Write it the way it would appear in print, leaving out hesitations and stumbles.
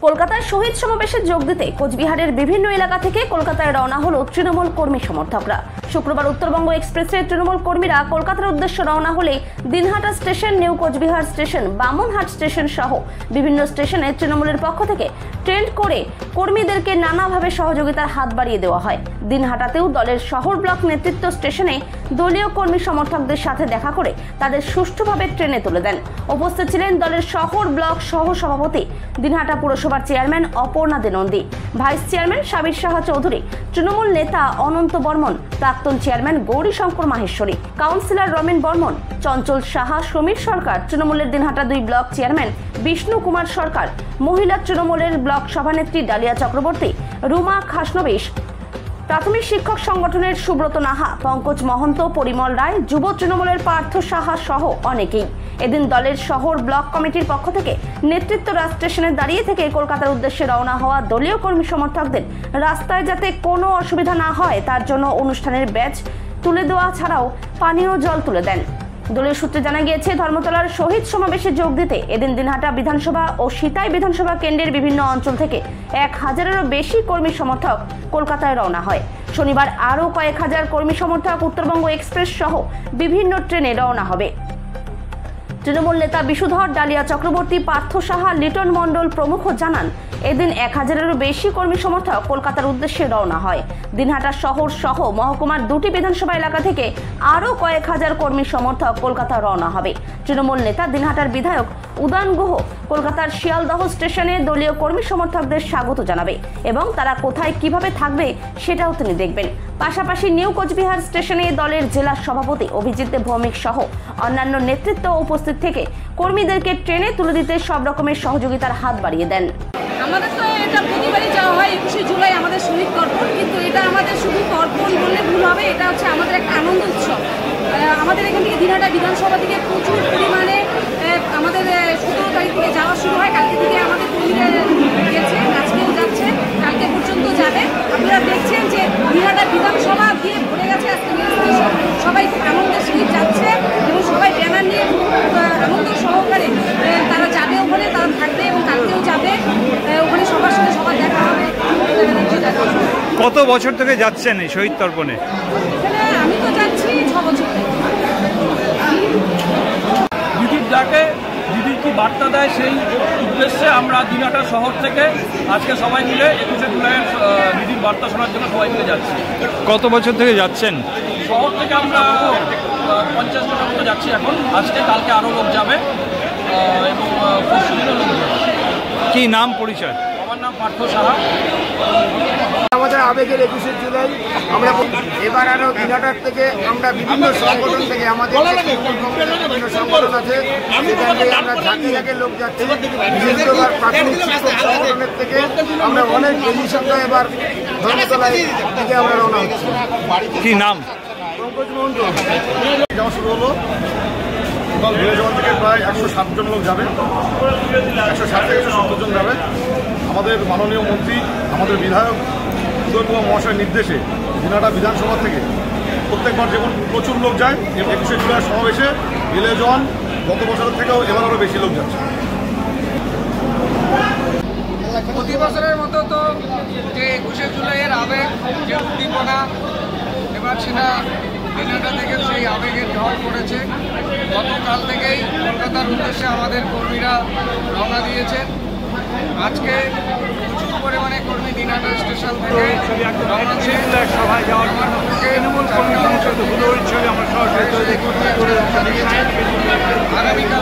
কলকাতায় শহীদ সমাবেশে যোগ দিতে কোচবিহারের বিভিন্ন এলাকা থেকে কলকাতায় রওনা হলো তৃণমূল কর্মী সমর্থকরা। শুক্রবার উত্তরবঙ্গ এক্সপ্রেসের তৃণমূল কর্মীরা কলকাতার উদ্দেশ্যে রওনা হলে Dinhata station, new Cooch Behar station, Bamanhat station সহ বিভিন্ন স্টেশনে তৃণমূলের পক্ষ থেকে ট্রেন্ড করে কর্মীদেরকে নানাভাবে সহযোগিতার হাত বাড়িয়ে দেওয়া হয়। দিনহাটাতেও দলের শহর ব্লক নেতৃত্ব স্টেশনে দলীয় কর্মী সমর্থকদের সাথে দেখা করে তাদের সুষ্ঠুভাবে ট্রেনে তুলে দেন। উপস্থিত ছিলেন দলের শহর ব্লক সহ সভাপতি, দিনহাটা পুরসভার চেয়ারম্যান অপর্ণা দে নন্দী, ভাইস চেয়ারম্যান সাবির সাহা চৌধুরী, তৃণমূল নেতা অনন্ত বর্মন, প্রাক্তন চেয়ারম্যান গৌরীশঙ্কর মাহেশ্বরী, কাউন্সিলর রমেন বর্মন, চঞ্চল সাহা, সমীর সরকার, তৃণমূলের দিনহাটা 2 ব্লক চেয়ারম্যান বিষ্ণু কুমার সরকার, মহিলা তৃণমূলের ব্লক সভানেত্রী ডালিয়া চক্রবর্তী, রুমা খাসনবিশ, প্রাথমিক শিক্ষক সংগঠনের সুব্রত নাহা, পঙ্কজ মহন্ত, পরিমল রায়, যুব তৃণমূলের পার্থ সাহা সহ অনেকেই। এদিন দলের শহর ব্লক কমিটির পক্ষ থেকে নেতৃত্বরা স্টেশনে দাঁড়িয়ে থেকে কলকাতার উদ্দেশ্যে রওনা হওয়া দলীয় কর্মী সমর্থকদের রাস্তায় যাতে কোনো অসুবিধা না হয় তার জন্য অনুষ্ঠানের ব্যাচ তুলে দেওয়া ছাড়াও পানীয় জল তুলে দেন। দলীয় সূত্রে জানা গিয়েছে, ধর্মতলার শহীদ সমাবেশে যোগ দিতে এদিন দিনহাটা বিধানসভা ও সিতাই বিধানসভা কেন্দ্রের বিভিন্ন অঞ্চল থেকে 1000-এরও বেশি কর্মী সমর্থক কলকাতায় রওনা হয়। শনিবার আরও কয়েক হাজার কর্মী সমর্থক উত্তরবঙ্গ এক্সপ্রেস সহ বিভিন্ন ট্রেনে রওনা হবে। তৃণমূল নেতা বিশুধর, ডালিয়া চক্রবর্তী, পার্থ সাহা, লিটন মণ্ডল প্রমুখ জানান, এদিন 1000-এরও বেশি কর্মী সমর্থক কলকাতার উদ্দেশ্যে রওনা হয়। দিনহাটা শহর সহ মহকুমার 2টি বিধানসভা এলাকা থেকে আরও কয়েক হাজার কর্মী সমর্থক কলকাতা রওনা হবে। তৃণমূল নেতা দিনহাটার বিধায়ক উদান গুহ কলকাতার শিয়ালদহ স্টেশনে দলীয় কর্মী সমর্থকদের স্বাগত জানাবে এবং তারা কোথায় কিভাবে থাকবে সেটাও তিনি দেখবেন। পাশাপাশি নিউ কোচবিহার স্টেশনে দলের জেলা সভাপতি অভিজিৎ ভৌমিক সহ অন্যান্য নেতৃত্ব উপস্থিত থেকে কর্মীদেরকে ট্রেনে তুলে দিতে সব রকমের সহযোগিতার হাত বাড়িয়ে দেন। আমাদের তো এটা প্রতিবারই যাওয়া হয় 21শে জুলাই আমাদের শহীদ তর্পণ, কিন্তু এটা আমাদের শুধু তর্পণ বললে ভুল হবে, এটা হচ্ছে আমাদের একটা আনন্দ উৎসব। আমাদের এখান থেকে দিনহাটা বিধানসভা থেকে প্রচুর পরিমাণে আমাদের 17 তারিখ থেকে যাওয়া শুরু হয়। কালকে থেকে আমাদের কর্মীরা গেছে, আজকেও যাচ্ছে, কালকে পর্যন্ত যাবে। আপনারা দেখছেন যে দিনহাটা বিধানসভা দিয়ে ভরে গেছে আজকে, সবাই খুব আনন্দের সহিত যাচ্ছে এবং সবাই ব্যানার নিয়ে আনন্দ সহকারে তারা যাবে, ওখানে তারা থাকবে এবং কালকেও যাবে। ওখানে সবার সাথে সবার দেখা হবে। কত বছর থেকে যাচ্ছেন এই শহীদ তর্পণে? আমি তো যাচ্ছি 6 বছর থেকে। দিদির ডাকে দিদির কি বার্তা দেয় সেই উদ্দেশ্যে আমরা দিনহাটা শহর থেকে আজকে সবাই মিলে 21শে জুলাইয়ের দিদির বার্তা শোনার জন্য সবাই মিলে যাচ্ছি। কত বছর থেকে যাচ্ছেন? শহর থেকে আমরা 50 জনের মতো যাচ্ছি এখন। আজকে কালকে আরও লোক যাবে এবং পরশুদিনও লোক যাবে। কি নাম, পরিচয়? আমার নাম পার্থ সাহা। আমাদের আবেগের 21শে জুলাই আমরা এবার আরও দিনহাটার থেকে আমরা বিভিন্ন সংগঠন থেকে আমাদের বিভিন্ন সংগঠন আছে সেখান থেকে আমরা ঝাঁকে ঝাঁকে লোক যাচ্ছি। বিশেষ করে প্রাথমিক শিক্ষক সংগঠনের থেকে আমরা অনেক বেশি সংখ্যা এবার ধর্মতলায় থেকে আমরা রওনা হচ্ছি। কি নাম? পঙ্কজ মহন্ত। যাওয়া শুরু হলো, সকাল ভিলেজওয়ান থেকে প্রায় 107 জন লোক যাবে, 160 থেকে 170 জন যাবে। আমাদের মাননীয় মন্ত্রী, আমাদের বিধায়ক উদয় কুমার মহাশয়ের নির্দেশে দিনহাটা বিধানসভা থেকে প্রত্যেকবার যেমন প্রচুর লোক যায়, 21শে জুলাই সমাবেশে ভিলেজওয়ান গত বছরের থেকেও এবার আরও বেশি লোক যাচ্ছে। প্রতি বছরের মতো তো যে 21শে জুলাইয়ের আবেগ, যে উদ্দীপনা, এবার সেটা দিনহাটা থেকে সেই আবেগের ঢল পড়েছে। গতকাল থেকেই কলকাতার উদ্দেশ্যে আমাদের কর্মীরা রওনা দিয়েছেন। আজকে প্রচুর পরিমাণে কর্মী দিনহাটা স্টেশন থেকে রওনা দিয়ে সভায় যাওয়ার আগামীকাল